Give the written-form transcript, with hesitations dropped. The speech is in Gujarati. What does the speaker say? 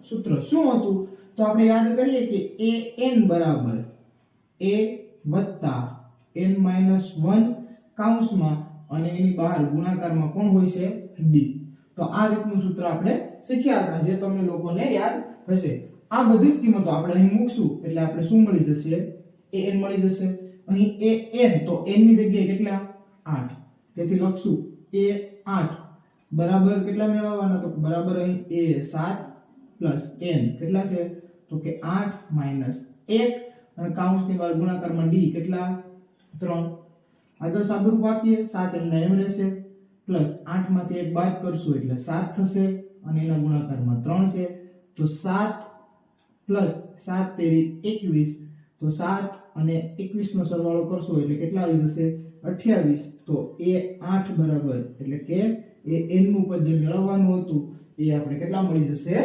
સૂત્ર શું હતું? તો આપણે યાદ કરીએ કે an બરાબર a વત્તા n માઈનસ 1 કૌંસમાં અને એની બહાર ગુણાકારમાં કોણ હોય છે? d. તો આ રીતનું સૂત્ર આપણે શીખ્યા હતા, જે તમને લોકોને યાદ હશે. આ બધી જ કિંમતો આપણે અહીં મૂકશું એટલે આપણે શું મળી જશે? an મળી જશે. અહીં an તો n ની જગ્યાએ કેટલા? 8. તેથી લખશું a8 બરાબર કેટલા મેળવવાના? તો બરાબર અહીં a7 પ્લસ n કેટલા છે? તો કે 8 માઈનસ 1 અને કૌંસની બહાર ગુણાકારમાં d કેટલા? 3. આગળ સાદુરૂપ આપીએ 7 એમના એમ રહેશે પ્લસ 8 માંથી 1 બાદ કરશું એટલે 7 થશે અને એના ગુણાકારમાં 3 છે. તો 7 પ્લસ 7 તેરી 21, તો 7 અને 21 નો સરવાળો કરશો એટલે કેટલા આવી જશે? 28. તો a8 બરાબર એટલે કે એ n નું પદ જે મેળવવાનું હતું એ આપણે કેટલા મળી જશે?